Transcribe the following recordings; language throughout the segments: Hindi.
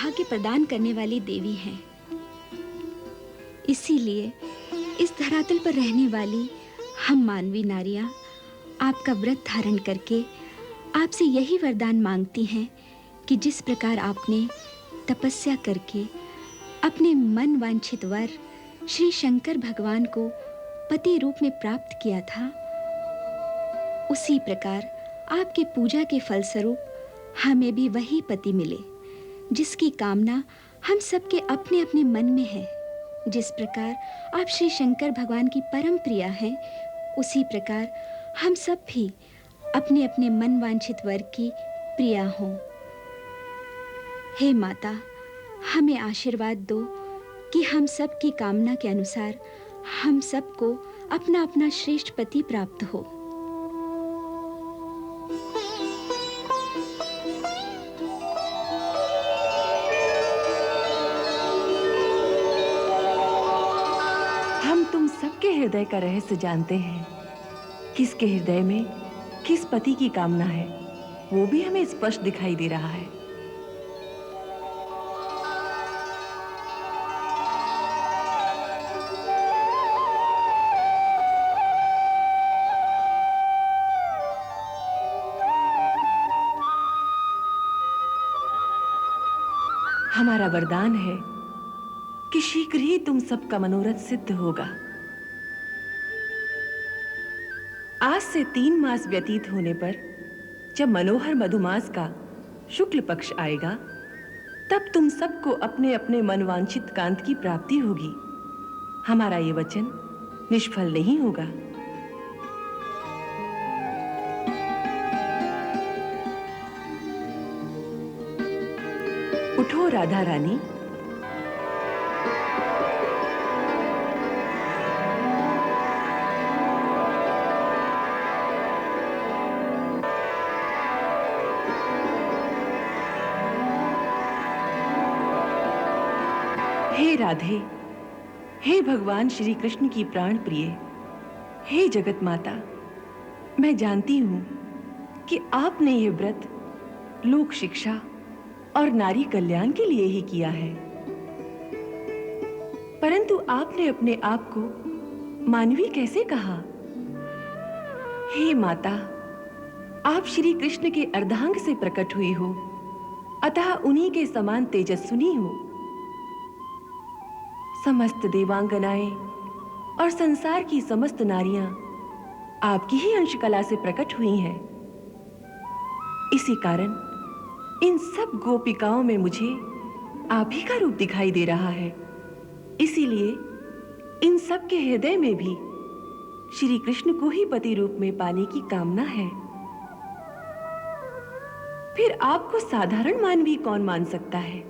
सौभाग्य प्रदान करने वाली देवी हैं। इसीलिए इस धरातल पर रहने वाली हम मानवी नारियां आपका व्रत धारण करके आपसे यही वरदान मांगती हैं कि जिस प्रकार आपने तपस्या करके अपने मन वांछित वर श्री शंकर भगवान को पति रूप में प्राप्त किया था, उसी प्रकार आपके पूजा के फलस्वरूप हमें भी वही पति मिले जिसकी कामना हम सबके अपने अपने मन में है। जिस प्रकार आप श्री शंकर भगवान की परम प्रिया हैं, उसी प्रकार हम सब भी अपने अपने मन वांछित वर की प्रिया हों। हे माता, हमें आशीर्वाद दो कि हम सब की कामना के अनुसार हम सबको अपना अपना श्रेष्ठ पति प्राप्त हो। हम तुम सबके हृदय का रहस्य जानते हैं। किसके हृदय में किस पति की कामना है, वो भी हमें स्पष्ट दिखाई दे रहा है। हमारा वरदान है कि शीघ्र ही तुम सबका मनोरथ सिद्ध होगा। आज से 3 मास व्यतीत होने पर जब मनोहर मधुमास का शुक्ल पक्ष आएगा, तब तुम सबको अपने अपने मनवांछित कांत की प्राप्ति होगी। हमारा ये वचन निष्फल नहीं होगा। उठो राधा रानी, हे राधे, हे भगवान श्री कृष्ण की प्राण प्रिय, हे जगत माता, मैं जानती हूं कि आपने ये व्रत लोक शिक्षा और नारी कल्याण के लिए ही किया है, परंतु आपने अपने आप को मानवी कैसे कहा? हे माता, आप श्री कृष्ण के अर्धांग से प्रकट हुई हो, अतः उन्हीं के समान तेजस्विनी हो। समस्त देवांगनाएं और संसार की समस्त नारियां आपकी ही अंशकला से प्रकट हुई हैं। इसी कारण इन सब गोपिकाओं में मुझे आप ही का रूप दिखाई दे रहा है। इसीलिए इन सब के हृदय में भी श्री कृष्ण को ही पति रूप में पाने की कामना है। फिर आपको साधारण मानवी कौन मान सकता है?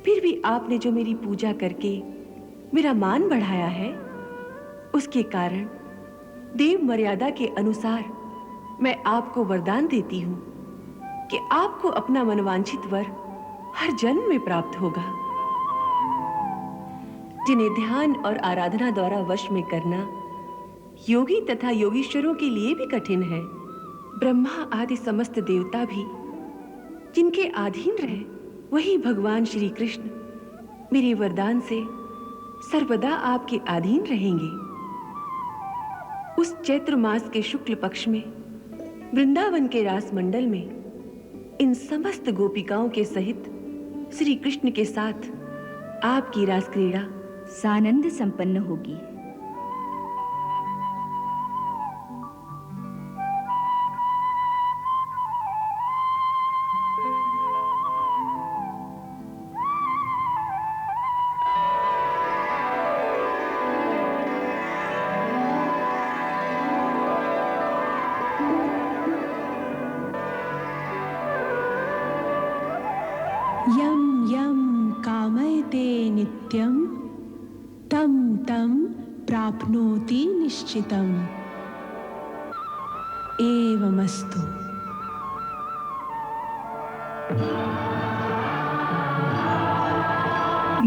फिर भी आपने जो मेरी पूजा करके मेरा मान बढ़ाया है, उसके कारण देव मर्यादा के अनुसार मैं आपको वरदान देती हूं कि आपको अपना मनवांछित वर हर जन्म में प्राप्त होगा। जिन्हें ध्यान और आराधना द्वारा वश में करना योगी तथा योगीश्वरों के लिए भी कठिन है, ब्रह्मा आदि समस्त देवता भी जिनके अधीन रहे, वही भगवान श्री कृष्ण मेरे वरदान से सर्वदा आपके अधीन रहेंगे। उस चैत्र मास के शुक्ल पक्ष में वृंदावन के रास मंडल में इन समस्त गोपिकाओं के सहित श्री कृष्ण के साथ आपकी रास क्रीड़ा सानंद संपन्न होगी। यम यम कामयते नित्यं तं तं प्राप्नोति निश्चितम्। एवमस्तु।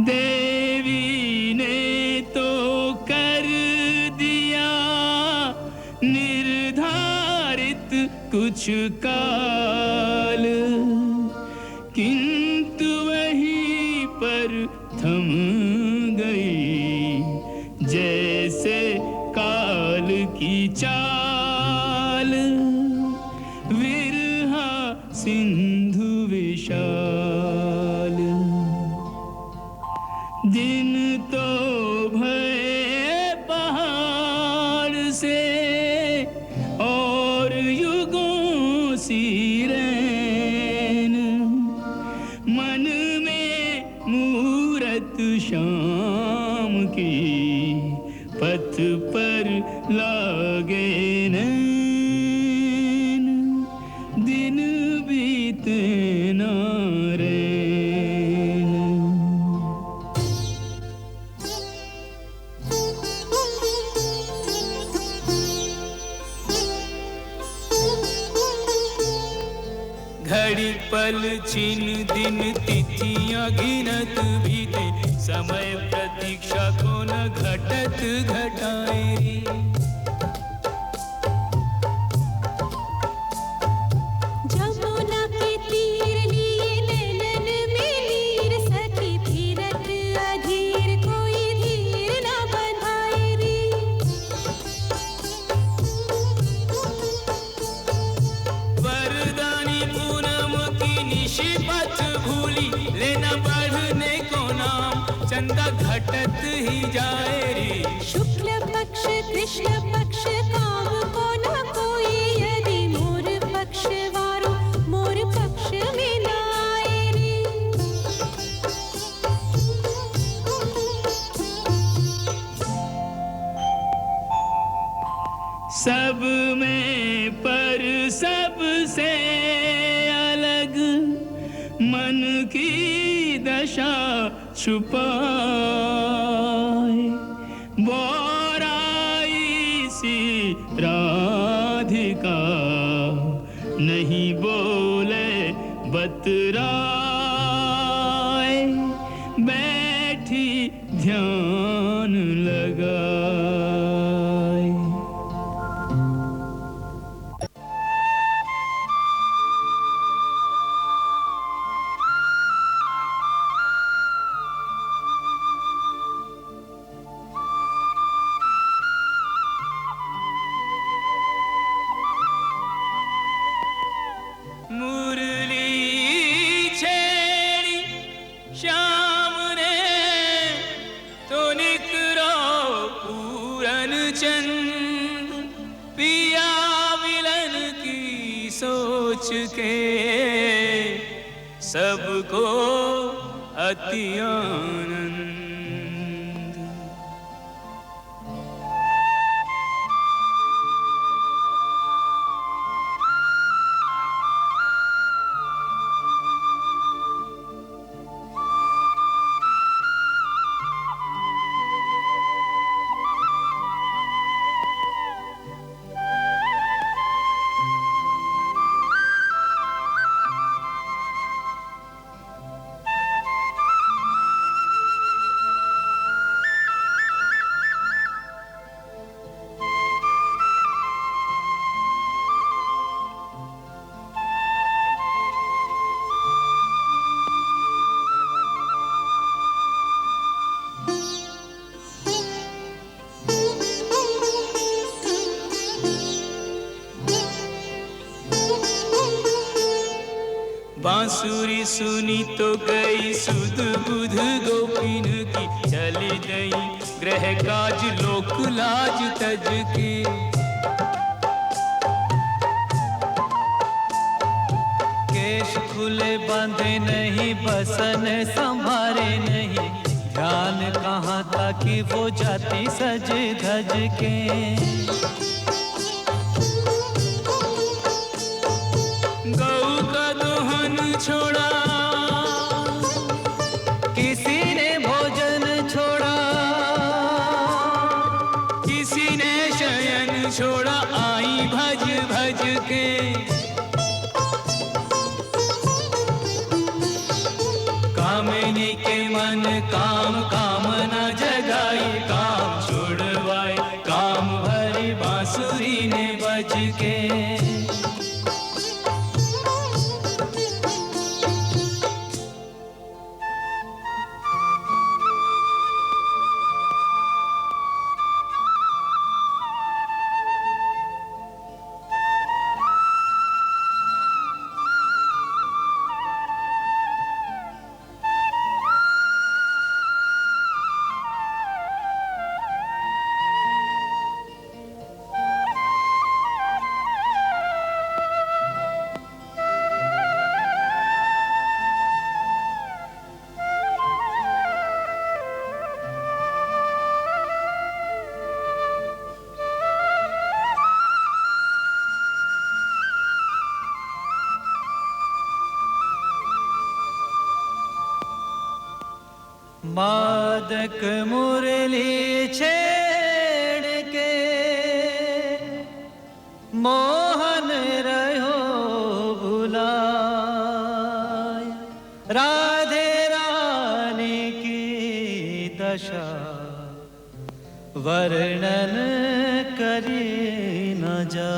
देवी ने तो कर दिया निर्धारित कुछ काल, किंतु थम गई, जैसे काल की चाल, विरहा सिंधु विशाल। दिन तो भये पहाड़ से और युगों सी रैन, मन में मूरत शाम की, पथ पर लागे नैन, दिन बीते ना रैन। घड़ी पल छिन दिन तिथियां गिनत बीते, समय प्रतीक्षा को न घटत घटाए रे। जमुना के तीर लिए नैनन में नीर, सखी फिरत अधीर, कोई धीर न बंधाए रे। वरदानी पूनम की निशी पथ भूली, लेना बढ़ने को नाम, चंदा घटत ही जाए रे। शुक्ल पक्ष कृष्ण पक्ष काम को न कोई, यदि मोर पक्ष वारो मोर पक्ष में न आए रे। सब में पर सबसे अलग, मन की दशा छुपाए, बोराई सी राधिका, नहीं बोले बतराए, बैठी ध्यान लगाए। मुरली छेड़ी श्याम ने तो निकरो पूरन चंद, पिया मिलन की सोच के सबको अति आनंद। बांसुरी सुनी तो गई सुध बुध गोपिन की, चली गई ग्रह काज लोक लाज तज के। केश खुले बांधे नहीं, बसन संभारे नहीं, ध्यान कहाँ था कि वो जाती सज धज के। गौ का दोहन छोड़ा, किसी ने भोजन छोड़ा, किसी ने शयन छोड़ा, आई भज भज के। कामिनी के मन काम कामना जगाई, काम छुड़वाए काम भरी बांसुरी ने बज के। मादक मुरली छेड़ के मोहन रहो भुलाय, राधे रानी की दशा वर्णन करी न जा।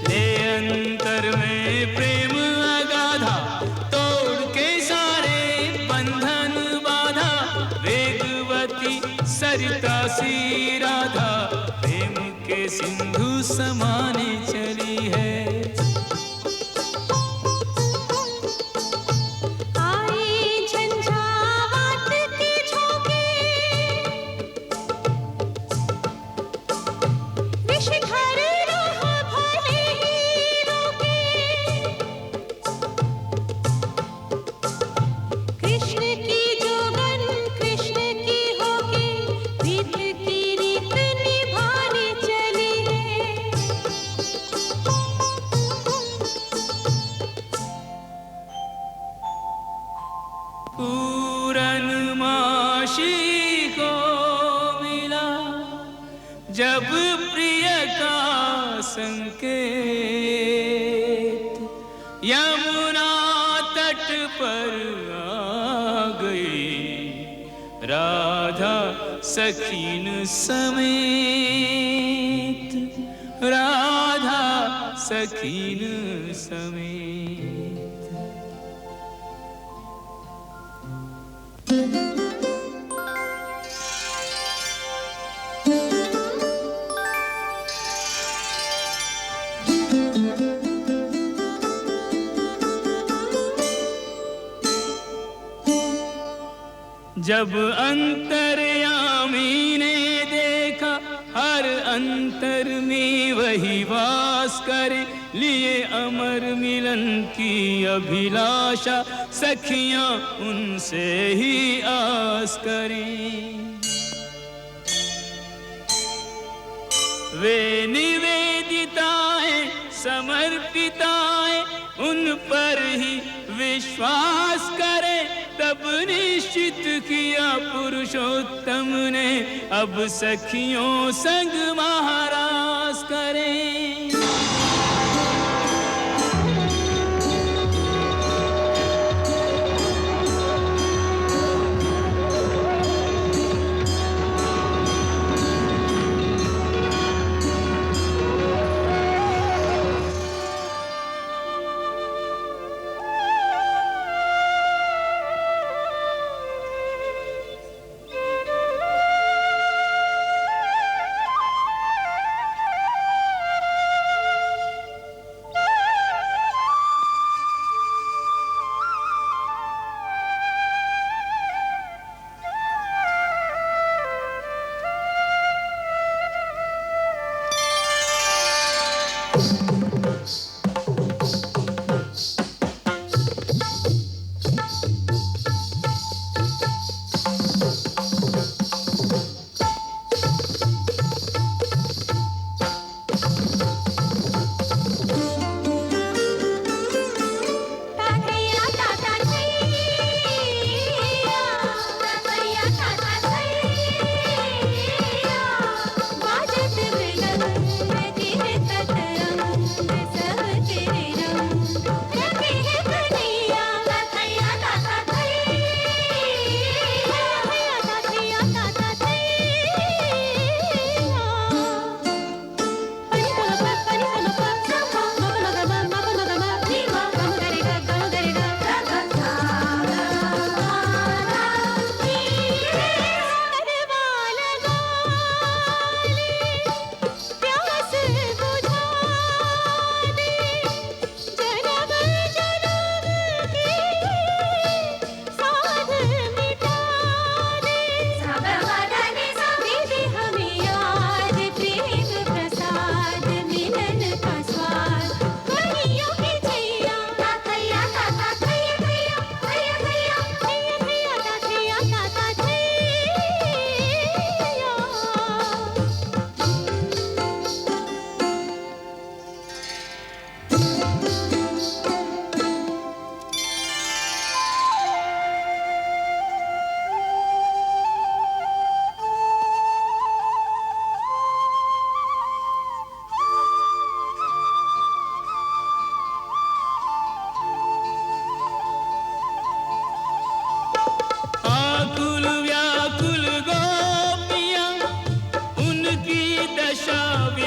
ले अंतर में प्रेम अगाधा, तोड़ के सारे बंधन बाधा, वेगवती सरिता सी राधा प्रेम के सिंधु समाने चली है। पूरनमाशी को मिला जब प्रिय का संकेत, यमुना तट पर आ गई राधा सखीन समेत, राधा सखीन समेत। जब अंतर्यामी ने देखा हर अंतर में वही वास करे, लिए अमर मिलन की अभिलाषा, सखियां उनसे ही आस करें। वे निवेदिताएं समर्पिताएं उन पर ही विश्वास करें, तब निश्चित किया पुरुषोत्तम ने अब सखियों संग महारास करें।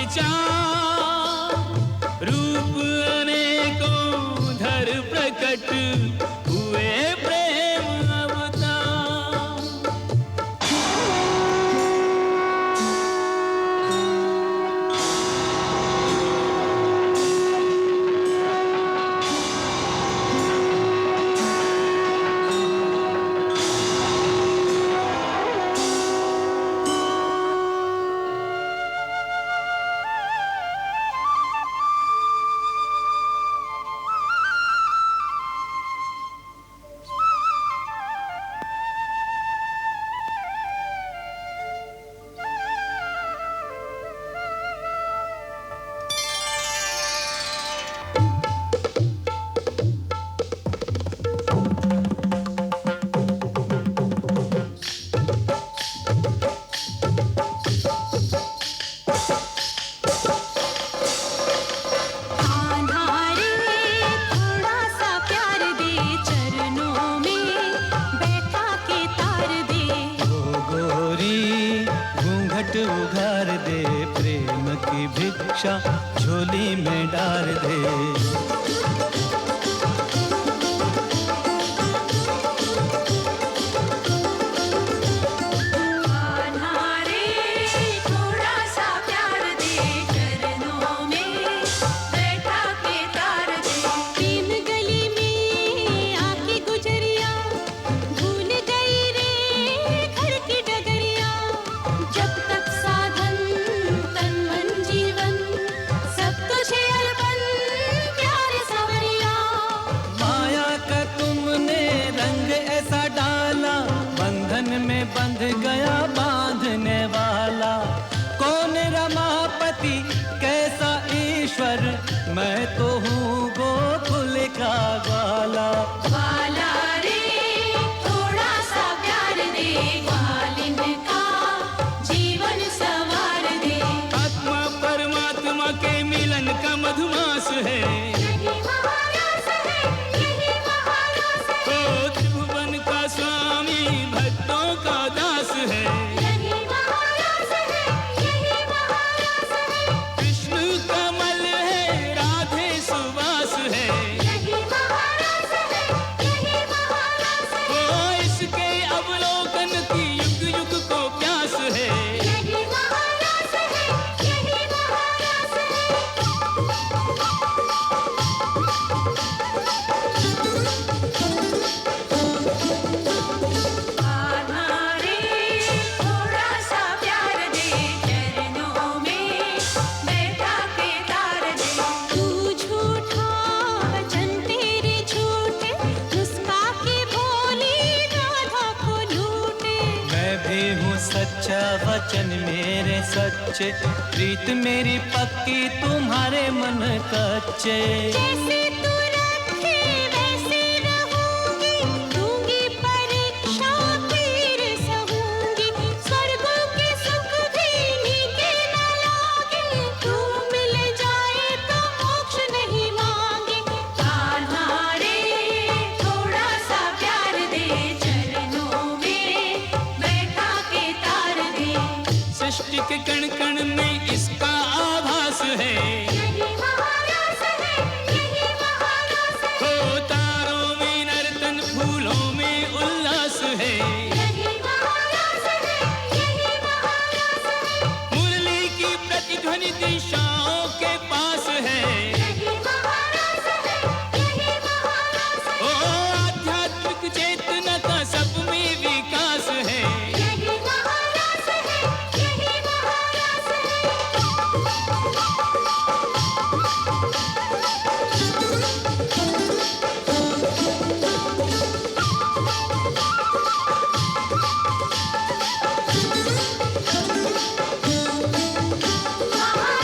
विचार, रूप अनेकों धर प्रकट हुए प्रेम अवतार। उघार दे, प्रेम की भिक्षा झोली में डाल दे। बंध गया बांधने वाला, कौन रमापति कैसा ईश्वर, मैं तो हूँ गोकुल का ग्वाला। ग्वाला रे थोड़ा सा प्यार दे, ग्वालिन का जीवन संवार दे। आत्मा परमात्मा के मिलन का मधुमास है, यही महारास है, यही महारास है। ओ त्रिभुवन का स्वामी भक्तों का दास है, यही महारास है, यही महारास है। कृष्ण कमल है, राधे सुवास है, यही महारास है, यही महारास है। ओ इसके अवलोकन की युग युग को प्यास है। यही महारास है, यही महारास है। थोड़ा सा प्यार दे, चरणों में बैठा के तार दे। तू झूठा वचन तेरे झूठे, मुस्का के भोली राधा को लूटे। मैं भी हूँ सच्चा वचन मेरे सच्चे, प्रीत मेरी पक्की तुम्हारे मन कच्चे। जैसे तू रखे वैसे रहूंगी, दूंगी परीक्षा फिर सहूंगी। स्वर्गों के सुख भी नीके न लागे, तू मिल जाए तो मोक्ष नहीं मांगे। कान्हा रे थोड़ा सा प्यार दे, चरणों में बैठा के तार दे। सृष्टि के कण कण में इसका आभास है, यही महारास है, यही महारास है। हो तारों में नर्तन, फूलों में उल्लास है। यही महारास है, यही महारास है। मुरली की प्रतिध्वनि दिशाओं के पास है, यही महारास है, यही महारास है। ओ आध्यात्मिक चेतना का सब में विकास है। यही महारास है, यही महारास है। महारास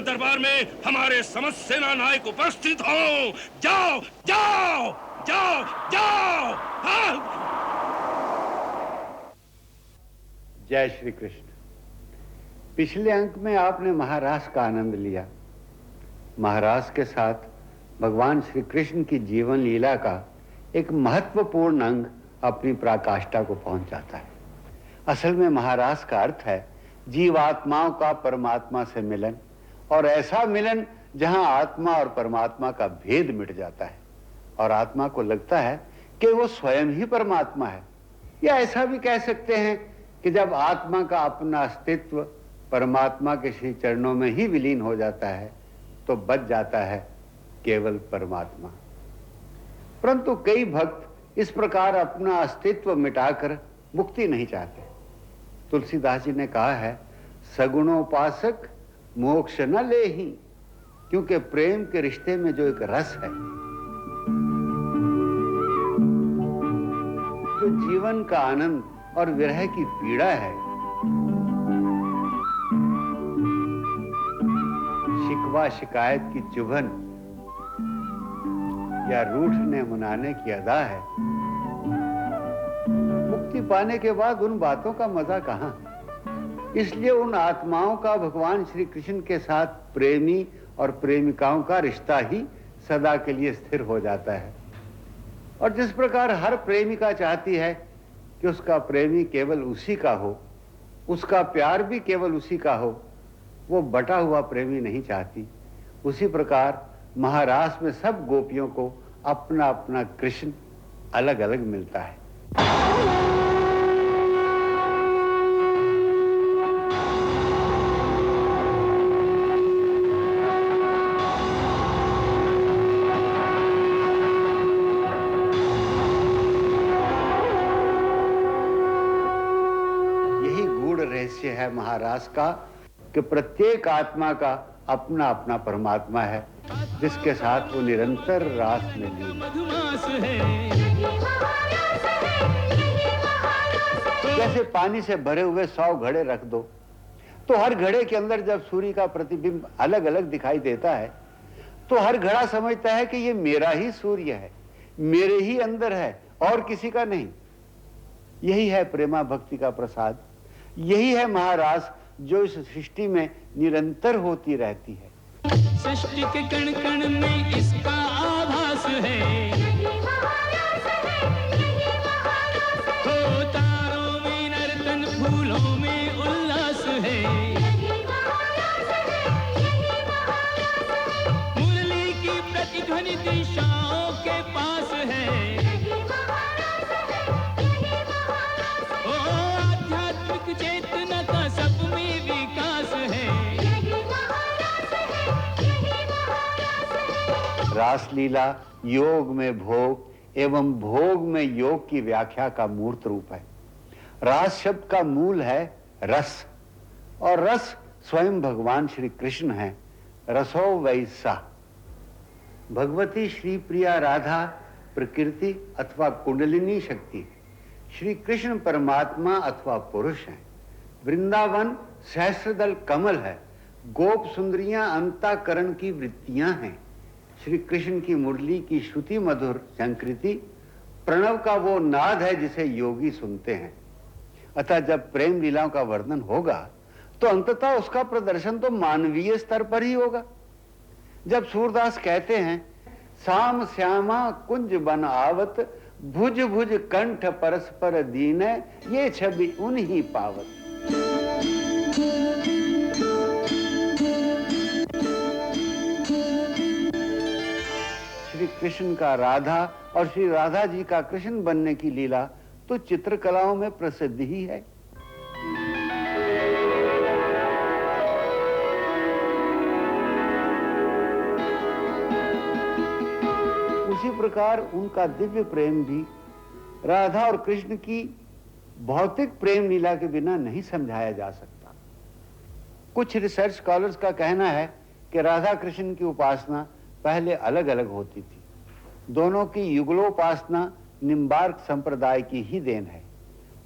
दरबार में हमारे समस्त सेना नायक उपस्थित हो। जाओ जाओ जाओ जाओ। हाँ। जय श्री कृष्ण। पिछले अंक में आपने महारास का आनंद लिया। महारास के साथ भगवान श्री कृष्ण की जीवन लीला का एक महत्वपूर्ण अंग अपनी पराकाष्ठा को पहुंच जाता है। असल में महारास का अर्थ है जीवात्माओं का परमात्मा से मिलन, और ऐसा मिलन जहां आत्मा और परमात्मा का भेद मिट जाता है और आत्मा को लगता है कि वो स्वयं ही परमात्मा है। या ऐसा भी कह सकते हैं कि जब आत्मा का अपना अस्तित्व परमात्मा के श्री चरणों में ही विलीन हो जाता है तो बच जाता है केवल परमात्मा। परंतु कई भक्त इस प्रकार अपना अस्तित्व मिटाकर मुक्ति नहीं चाहते। तुलसीदास जी ने कहा है, सगुणोपासक मोक्ष न ले ही, क्योंकि प्रेम के रिश्ते में जो एक रस है, जो जीवन का आनंद और विरह की पीड़ा है, शिकवा शिकायत की चुभन या रूठने मनाने की अदा है, मुक्ति पाने के बाद उन बातों का मजा कहां। इसलिए उन आत्माओं का भगवान श्री कृष्ण के साथ प्रेमी और प्रेमिकाओं का रिश्ता ही सदा के लिए स्थिर हो जाता है। और जिस प्रकार हर प्रेमिका चाहती है कि उसका प्रेमी केवल उसी का हो, उसका प्यार भी केवल उसी का हो, वो बटा हुआ प्रेमी नहीं चाहती, उसी प्रकार महारास में सब गोपियों को अपना अपना कृष्ण अलग अलग मिलता है। है महारास का कि प्रत्येक आत्मा का अपना अपना परमात्मा है जिसके साथ वो निरंतर रास में लीन है। जैसे पानी से भरे हुए 100 घड़े रख दो तो हर घड़े के अंदर जब सूर्य का प्रतिबिंब अलग अलग दिखाई देता है तो हर घड़ा समझता है कि ये मेरा ही सूर्य है, मेरे ही अंदर है और किसी का नहीं। यही है प्रेमा भक्ति का प्रसाद, यही है महारास जो इस सृष्टि में निरंतर होती रहती है। सृष्टि के कण कण में इसका आभास है, हो तारों में नर्तन, फूलों में उल्लास है, मुरली की प्रतिध्वनि दिशाओं के पास है, ओ आध्यात्मिक चेतना का सब में विकास है। रासलीला योग में भोग एवं भोग में योग की व्याख्या का मूर्त रूप है। रास शब्द का मूल है रस, और रस स्वयं भगवान श्री कृष्ण है। रसो वैसा। भगवती श्री प्रिया राधा प्रकृति अथवा कुंडलिनी शक्ति, श्री कृष्ण परमात्मा अथवा पुरुष हैं। वृंदावन सहस्त्रदल कमल है, गोप सुंदरियां अंतःकरण की वृत्तियां हैं। श्री कृष्ण की मुरली की श्रुति मधुर संकृति प्रणव का वो नाद है जिसे योगी सुनते हैं। अतः जब प्रेम लीलाओं का वर्णन होगा तो अंततः उसका प्रदर्शन तो मानवीय स्तर पर ही होगा। जब सूरदास कहते हैं साम श्यामा कुंज बन आवत, भुज भुज कंठ परस्पर दीन, ये छवि उन्हीं पावत। श्री कृष्ण का राधा और श्री राधा जी का कृष्ण बनने की लीला तो चित्रकलाओं में प्रसिद्ध ही है। उसी प्रकार उनका दिव्य प्रेम भी राधा और कृष्ण की भौतिक प्रेम लीला के बिना नहीं समझाया जा सकता। कुछ रिसर्च स्कॉलर्स का कहना है कि राधा कृष्ण की उपासना पहले अलग अलग होती थी। दोनों की युगलोपासना निम्बार्क संप्रदाय की ही देन है।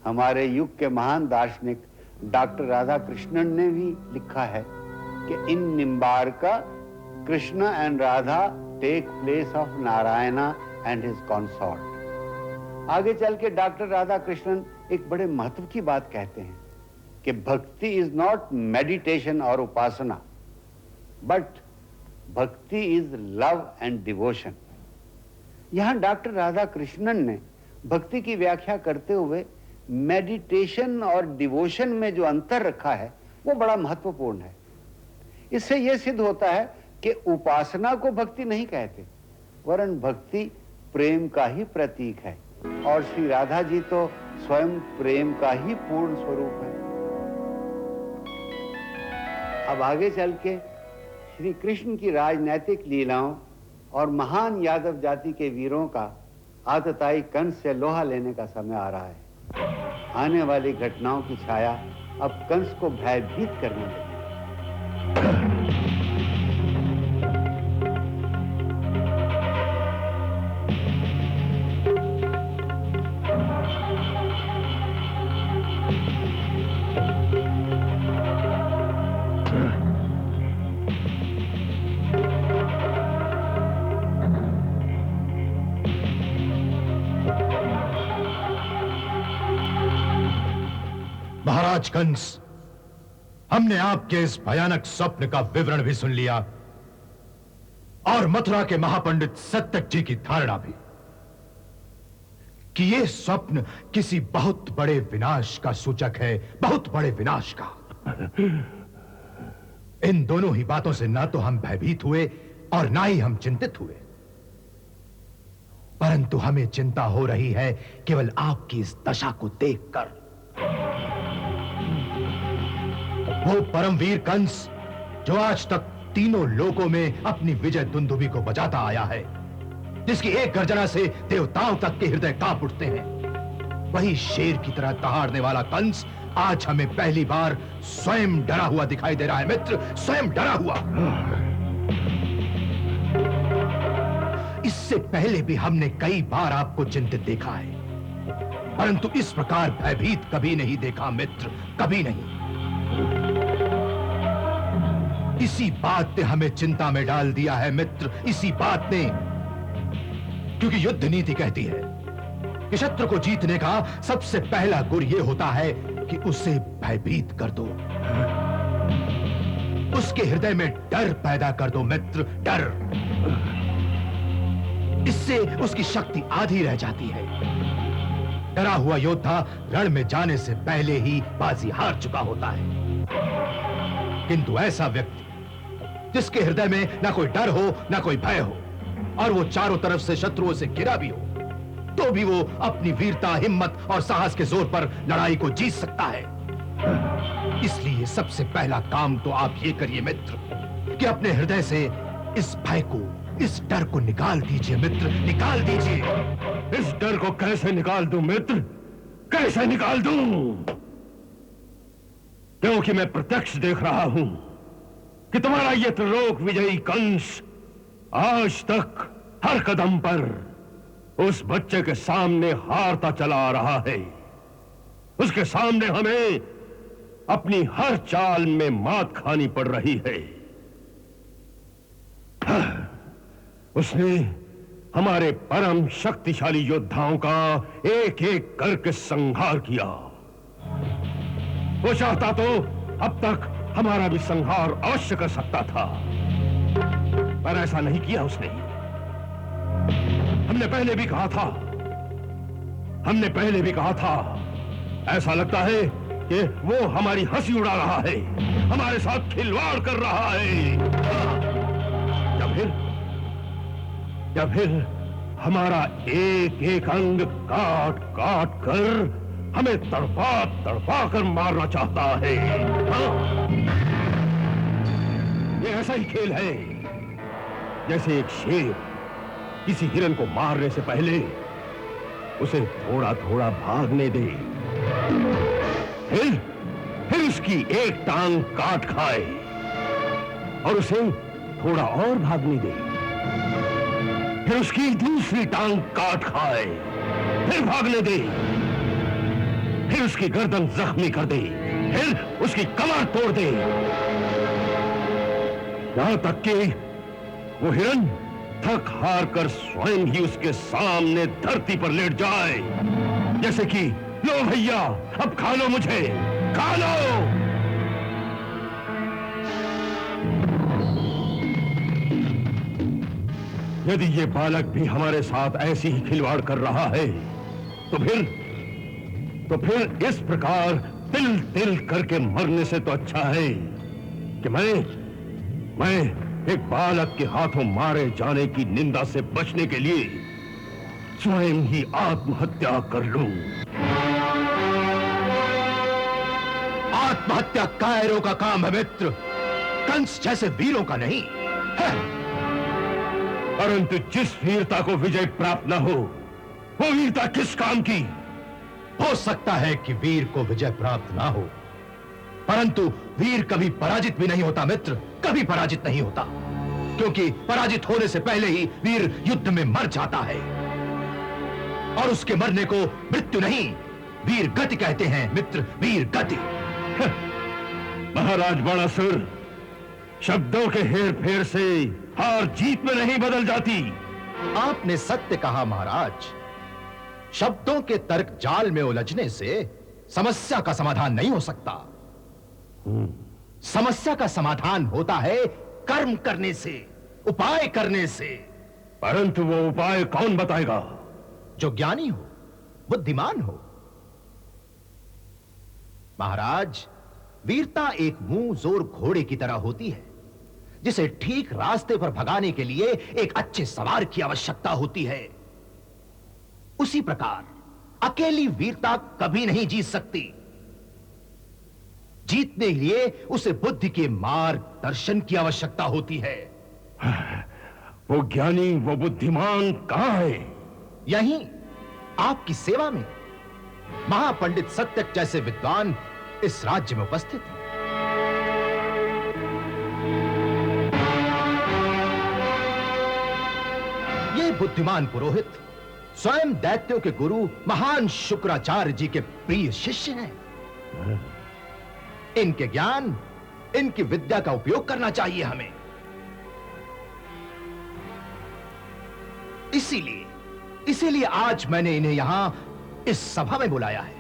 हमारे युग के महान दार्शनिक डॉक्टर राधा कृष्णन ने भी लिखा है कि in Nimbarka Krishna and Radha take place of Narayana and his consort. आगे चल के डॉक्टर राधा कृष्णन एक बड़े महत्व की बात कहते हैं कि भक्ति इज नॉट मेडिटेशन और उपासना, बट भक्ति इज लव एंड डिवोशन। यहां डॉक्टर राधा कृष्णन ने भक्ति की व्याख्या करते हुए मेडिटेशन और डिवोशन में जो अंतर रखा है वो बड़ा महत्वपूर्ण है। इससे यह सिद्ध होता है कि उपासना को भक्ति नहीं कहते, वरन भक्ति प्रेम का ही प्रतीक है, और श्री राधा जी तो स्वयं प्रेम का ही पूर्ण स्वरूप है। अब आगे चल के श्री कृष्ण की राजनैतिक लीलाओं और महान यादव जाति के वीरों का आतताई कंस से लोहा लेने का समय आ रहा है। आने वाली घटनाओं की छाया अब कंस को भयभीत करने लगी। महाराज कंस, हमने आपके इस भयानक स्वप्न का विवरण भी सुन लिया और मथुरा के महापंडित सत्यक जी की धारणा भी कि यह स्वप्न किसी बहुत बड़े विनाश का सूचक है, बहुत बड़े विनाश का। इन दोनों ही बातों से ना तो हम भयभीत हुए और ना ही हम चिंतित हुए, परंतु हमें चिंता हो रही है केवल आपकी इस दशा को देखकर। वो परमवीर कंस जो आज तक तीनों लोकों में अपनी विजय दुंदुभी को बजाता आया है, जिसकी एक गर्जना से देवताओं तक के हृदय कांप उठते हैं, वही शेर की तरह दहाड़ने वाला कंस आज हमें पहली बार स्वयं डरा हुआ दिखाई दे रहा है। मित्र, स्वयं डरा हुआ। इससे पहले भी हमने कई बार आपको चिंतित देखा है, परंतु इस प्रकार भयभीत कभी नहीं देखा मित्र, कभी नहीं। इसी बात ने हमें चिंता में डाल दिया है मित्र, इसी बात ने। क्योंकि युद्ध नीति कहती है कि शत्रु को जीतने का सबसे पहला गुर यह होता है कि उसे भयभीत कर दो, उसके हृदय में डर पैदा कर दो मित्र, डर। इससे उसकी शक्ति आधी रह जाती है। डरा हुआ योद्धा रण में जाने से पहले ही बाजी हार चुका होता है। किंतु ऐसा व्यक्ति जिसके हृदय में ना कोई डर हो ना कोई भय हो, और वो चारों तरफ से शत्रुओं से घिरा भी हो, तो भी वो अपनी वीरता, हिम्मत और साहस के जोर पर लड़ाई को जीत सकता है। इसलिए सबसे पहला काम तो आप ये करिए मित्र कि अपने हृदय से इस भय को, इस डर को निकाल दीजिए मित्र, निकाल दीजिए। इस डर को कैसे निकाल दूं मित्र, कैसे निकाल दूं? क्योंकि मैं प्रत्यक्ष देख रहा हूं कि तुम्हारा ये त्रिलोक विजयी कंस आज तक हर कदम पर उस बच्चे के सामने हारता चला आ रहा है। उसके सामने हमें अपनी हर चाल में मात खानी पड़ रही है। उसने हमारे परम शक्तिशाली योद्धाओं का एक एक करके संहार किया। वो चाहता तो अब तक हमारा भी संहार अवश्य कर सकता था, पर ऐसा नहीं किया उसने। हमने पहले भी कहा था, ऐसा लगता है कि वो हमारी हंसी उड़ा रहा है, हमारे साथ खिलवाड़ कर रहा है। या फिर हमारा एक एक अंग काट काट कर हमें तड़पा तड़पा कर मारना चाहता है। ये ऐसा ही खेल है जैसे एक शेर किसी हिरन को मारने से पहले उसे थोड़ा थोड़ा भागने दे, फिर उसकी एक टांग काट खाए और उसे थोड़ा और भागने दे, फिर उसकी दूसरी टांग काट खाए, फिर भागने दे, फिर उसकी गर्दन जख्मी कर दे, फिर उसकी कमर तोड़ दे, यहां तक कि वो हिरन थक हार कर स्वयं ही उसके सामने धरती पर लेट जाए, जैसे कि लो भैया अब खा लो मुझे, खा लो। यदि ये बालक भी हमारे साथ ऐसी ही खिलवाड़ कर रहा है तो फिर इस प्रकार तिल तिल करके मरने से तो अच्छा है कि मैं एक बालक के हाथों मारे जाने की निंदा से बचने के लिए स्वयं ही आत्महत्या कर लूं। आत्महत्या कायरों का काम है मित्र, कंस जैसे वीरों का नहीं है। परंतु जिस वीरता को विजय प्राप्त न हो, वो वीरता किस काम की? हो सकता है कि वीर को विजय प्राप्त ना हो, परंतु वीर कभी पराजित भी नहीं होता मित्र, कभी पराजित नहीं होता, क्योंकि पराजित होने से पहले ही वीर युद्ध में मर जाता है। और उसके मरने को मृत्यु नहीं, वीर गति कहते हैं मित्र, वीर गति। महाराज बाणासुर, शब्दों के हेर फेर से हार जीत में नहीं बदल जाती। आपने सत्य कहा महाराज, शब्दों के तर्क जाल में उलझने से समस्या का समाधान नहीं हो सकता। समस्या का समाधान होता है कर्म करने से, उपाय करने से। परंतु वो उपाय कौन बताएगा? जो ज्ञानी हो, बुद्धिमान हो। महाराज, वीरता एक मुंह जोर घोड़े की तरह होती है, जिसे ठीक रास्ते पर भगाने के लिए एक अच्छे सवार की आवश्यकता होती है। उसी प्रकार अकेली वीरता कभी नहीं जीत सकती। जीतने के लिए उसे बुद्धि के मार्गदर्शन की आवश्यकता होती है। वो ज्ञानी, वो बुद्धिमान कहां है? यहीं आपकी सेवा में। महापंडित सत्यक जैसे विद्वान इस राज्य में उपस्थित हैं। ये बुद्धिमान पुरोहित स्वयं दैत्यों के गुरु महान शुक्राचार्य जी के प्रिय शिष्य हैं। इनके ज्ञान इनकी विद्या का उपयोग करना चाहिए हमें। इसीलिए आज मैंने इन्हें यहां इस सभा में बुलाया है।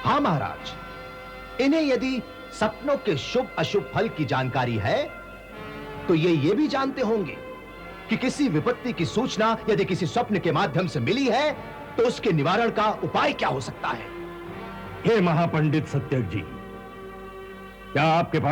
हां महाराज, इन्हें यदि सपनों के शुभ अशुभ फल की जानकारी है तो ये भी जानते होंगे कि किसी विपत्ति की सूचना यदि किसी स्वप्न के माध्यम से मिली है तो उसके निवारण का उपाय क्या हो सकता है। हे महापंडित सत्यक जी, क्या आपके पास